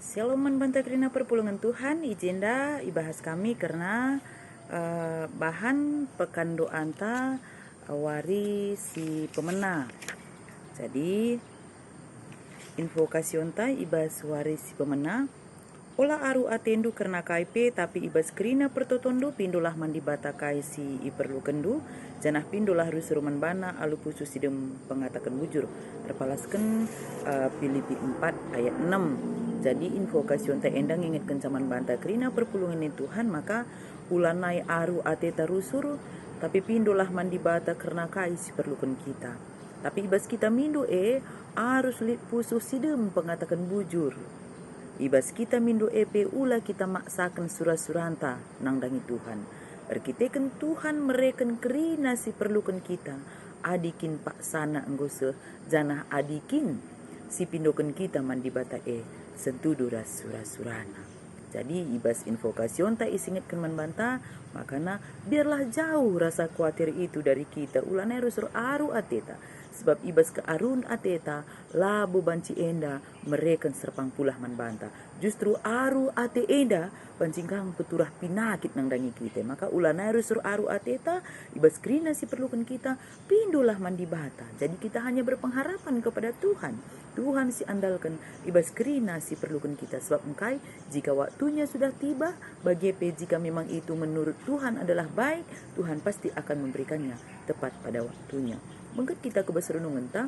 Shalom banta kerina perpulungan Tuhan, ijenda ibahas kami karena bahan pekan doa anta wari si pemena. Jadi info kasionta ibas wari si pemena. Ola aru atendu karena KIP tapi ibas kerina pertotondo pindolah mandi bata kai si iperlu kendu janah pindolah rusuruman bana alu pusu sidem pengatakan bujur terpalaskan Filipi 4 ayat 6. Jadi info kasion ta endang ingat kencaman banta kerina perpulungan Tuhan maka ulanai aru ateta rusur tapi pindolah mandi bata karena kai si perlukan kita. Tapi ibas kita mindo arus lit pusu sidem pengatakan bujur. Ibas kita mindo EP ula kita maksakan surah-suranta nang dangi Tuhan. Erkiteken Tuhan mereken kerina si perlukan kita. Adikin pak sana anggose janah adikin si pindoken kita mandi bata sentuduras surah-surana. Jadi ibas invokasion tak isingatkan membanta makana biarlah jauh rasa khawatir itu dari kita. Ulana rusur aru ateta. Sebab ibas ke arun ateta labo banci enda mereka serpang pulah manbanta. Justru aru ate enda pancingkang peturah pinakit nang dangi kita. Maka ulana rusur aru ateta ibas kerina si perlukan kita pindulah mandi bata. Jadi kita hanya berpengharapan kepada Tuhan. Tuhan si andalkan ibas kerina si perlukan kita. Sebab engkai jika waktunya sudah tiba bagi jika memang itu menurut Tuhan adalah baik, Tuhan pasti akan memberikannya tepat pada waktunya. Mungkin kita ke renungan ta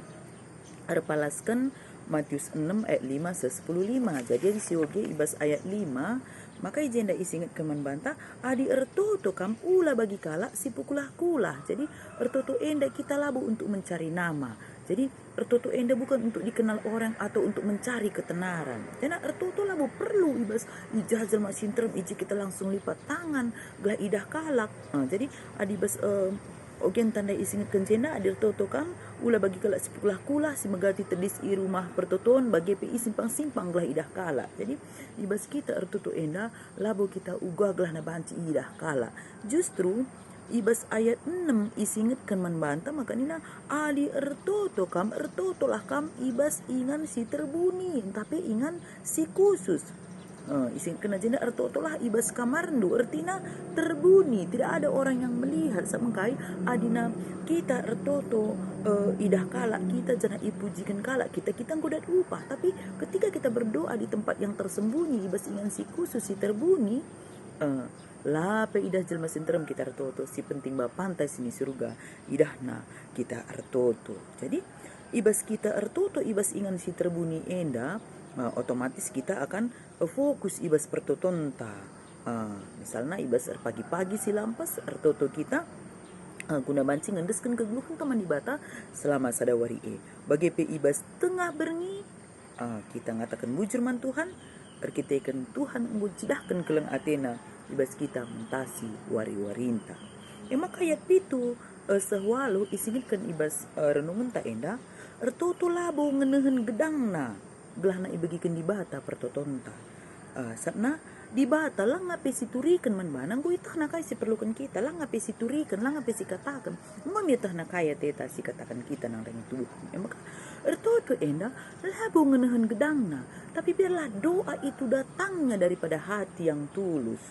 arpalaskan Matius 6 ayat 5 se 10:5. Jadi di siwoge ibas ayat 5 maka ijenda isingat keman banta adi ertoto kam ula bagi kala si pukulah-kulah. Jadi ertoto enda kita labu untuk mencari nama. Jadi ertoto enda bukan untuk dikenal orang atau untuk mencari ketenaran. Karena ertoto labu perlu ibas ijazal mak sintrom iji kita langsung lipat tangan gelah idah kalak. Jadi adi bas ogen tanda isingat kencena adir toto kam ula bagi kalak sepulah kulah si megati terdis i rumah pertoton bagi pi simpang-simpang gelah idah kala. Jadi ibas kita ertoto enda labo kita ugah gelah na banci idah kala. Justru ibas ayat 6 isingat kan membanta maka nina ali ertoto lah kam ibas ingan si terbuni tapi ingan si khusus. Isin kena jenda ertoto lah ibas kamarndu ertina terbuni tidak ada orang yang melihat samengkai adina kita ertoto idah kala kita jana ipujikan kala kita ngodat upah tapi ketika kita berdoa di tempat yang tersembunyi ibas ingan si khusus si terbuni lape idah jelma sinterem kita ertoto si penting ba pantai sini surga idahna kita ertoto. Jadi ibas kita ertoto ibas ingan si terbuni enda otomatis kita akan fokus ibas pertotonta. Misalnya ibas pagi-pagi si lampas ertoto kita guna bancing ngendeskan kegluhan ke mandi bata selama sadawari bagi pe ibas tengah berngi kita ngatakan bujur man Tuhan erkiteken Tuhan mujidahkan keleng Athena ibas kita mentasi wari-warinta. Maka ayat itu sehwalu isinitkan ibas renungan tak enda ertoto labo ngenehen gedangna gelah na ibagikan di bata pertotonta. Sabna di bata lang ngape siturikan man banang go itah na kay si perlukan kita lang ngape siturikan lang ngape si katakan mamitah na kaya teta si katakan kita nang dengan Tuhan. Maka ertoto enda labo ngenahan gedangna tapi biarlah doa itu datangnya daripada hati yang tulus.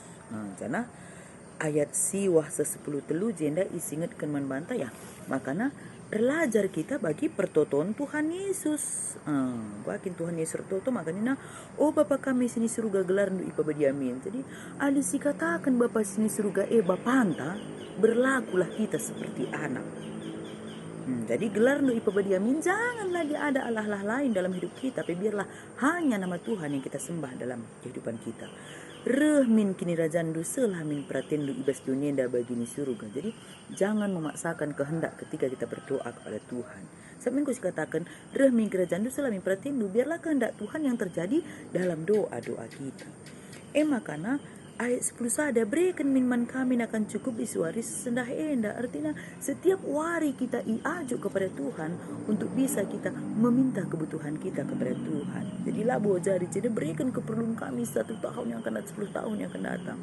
Jana ayat siwah se 10 telu jenda isingatkan man banta ya makana belajar kita bagi pertoton Tuhan Yesus. Bakin Tuhan Yesus toto makanya oh Bapa kami sini surga gelar ndu ipa badiamin. Jadi ali si katakan Bapa sini surga bapanta berlakulah kita seperti anak. Jadi gelar ndu ipa badiamin jangan lagi ada Allah-Allah lain dalam hidup kita tapi biarlah hanya nama Tuhan yang kita sembah dalam kehidupan kita. Rehmin kini rajandu selamin pratendu ibas dunia bagini surga. Jadi jangan memaksakan kehendak ketika kita berdoa kepada Tuhan. Sampai aku katakan rehmin kerajandu selamin pratendu biarlah kehendak Tuhan yang terjadi dalam doa-doa kita. Makana ayat 10 sada berikan minman kami akan cukup isuari sesendah enda. Artinya setiap wari kita iajuk kepada Tuhan untuk bisa kita meminta kebutuhan kita kepada Tuhan. Jadi labo jari jadi berikan keperluan kami 1 tahun yang akan datang 10 tahun yang akan datang.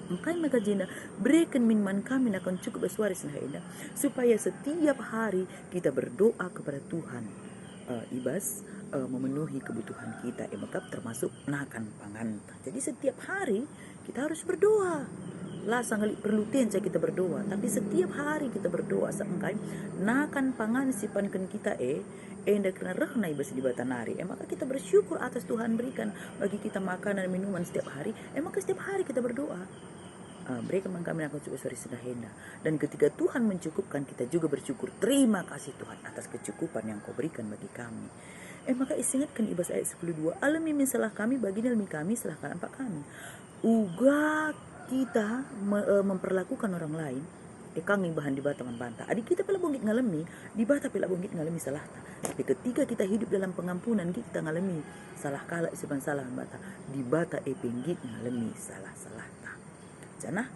Makanya maka jina berikan minman kami akan cukup isuari sesendah enda supaya setiap hari kita berdoa kepada Tuhan. Ibas memenuhi kebutuhan kita, maka termasuk nakan panganta. Jadi setiap hari kita harus berdoa. Lah sangat perlu tenca kita berdoa, tapi setiap hari kita berdoa sampai nakan pangan sipankan kita enda kena rehna ibas di batanari. Maka kita bersyukur atas Tuhan berikan bagi kita makanan dan minuman setiap hari. Maka setiap hari kita berdoa. Mereka kami akan cukup sedahenda. Dan ketika Tuhan mencukupkan, kita juga bersyukur. Terima kasih Tuhan atas kecukupan yang kau berikan bagi kami. Maka ingatkan ibas ayat 10:2. Alami salah kami, bagian alami kami, salahkan empat kami. Uga kita memperlakukan orang lain, kami bahan di bata membantah. Adik kita pula bongkit ngalami, di bata pula bongkit ngalami salah. Tapi ketika kita hidup dalam pengampunan, kita ngalami salah kala seban salah membantah. Di bata penggit ngalami salah. Janah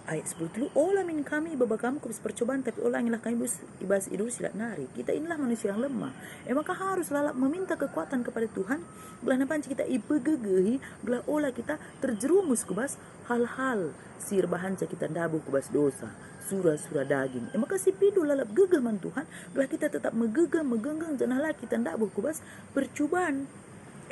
ayat 10 dulu, olah min kami baba kamu kubis percobaan, tapi olangilah kami ibas idul silat nari. Kita inilah manusia yang lemah. Maka harus lalap meminta kekuatan kepada Tuhan. Belah napanci kita ipegegehi, belah olah kita terjerumus kubas hal-hal sir bahanca kita ndabuh kubas dosa, surah-surah daging. Maka si pidu lalap gegah man Tuhan, belah kita tetap megenggang janah lah kita ndabuh kubas percobaan.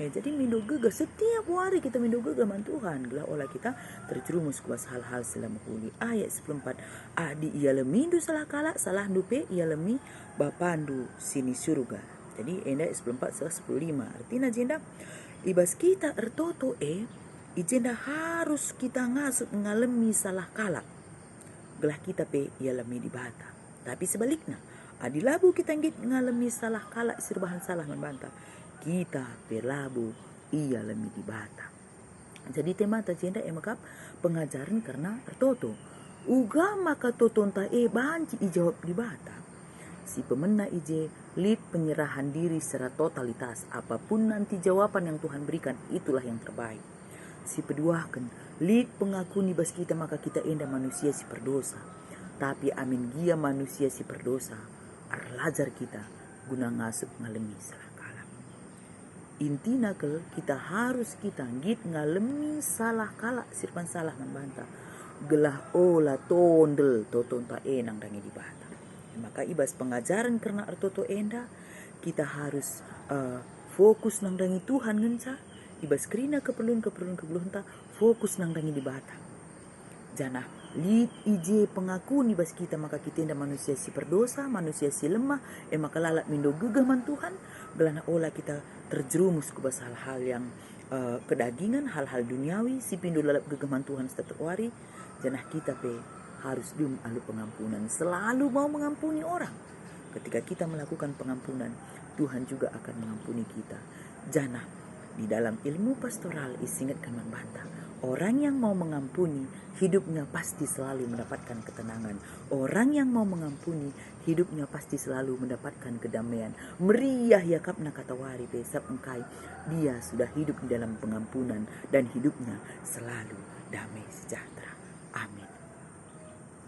Jadi mindo gegah setiap hari kita mindo gegah man Tuhan. Gelah olah kita terjerumus kuas hal-hal selama puli. Ayat 14. Adi ia lemindo salah kala, salah dupe ia lemi bapandu sini surga. Jadi enda 14 15. Artinya jenda ibas kita ertoto ijenda harus kita ngasut ngalemi salah kala. Gelah kita ia lemi di bata. Tapi sebaliknya, adi labu kita ngalemi salah kala sirbahan salah membantah. Kita pelabu ia lemi di bata. Jadi tema tajenda makap pengajaran karena ertoto. Uga maka totonta banci ijawab di bata. Si pemena ije lead penyerahan diri secara totalitas. Apapun nanti jawaban yang Tuhan berikan, itulah yang terbaik. Si peduakan lead pengakuni bas kita, maka kita enda manusia si perdosa. Tapi amin gia manusia si perdosa. Arlajar kita guna ngasup ngalemi salah. Intina kita harus kita ngalemi salah kala sirpan salah membantah. Gelah olah tondel toton ta enang dangi di bata. Maka ibas pengajaran karena artoto enda kita harus fokus nang dangi Tuhan ngenca. Ibas kerina keperluan ta fokus nang dangi di bata. Janah lid ije pengakuni bas kita, maka kita enda manusia si perdosa, manusia si lemah. Maka lalak mindo gegah man Tuhan. Gelana olah kita terjerumus ke bas hal-hal yang kedagingan, hal-hal duniawi. Si pindo lalap gegah man Tuhan setiap hari. Janah kita harus alu pengampunan. Selalu mau mengampuni orang. Ketika kita melakukan pengampunan, Tuhan juga akan mengampuni kita. Janah di dalam ilmu pastoral isingatkan membantah. Orang yang mau mengampuni, hidupnya pasti selalu mendapatkan ketenangan. Orang yang mau mengampuni, hidupnya pasti selalu mendapatkan kedamaian. Meriah yakapna katawari besap engkai. Dia sudah hidup di dalam pengampunan dan hidupnya selalu damai sejahtera. Amin.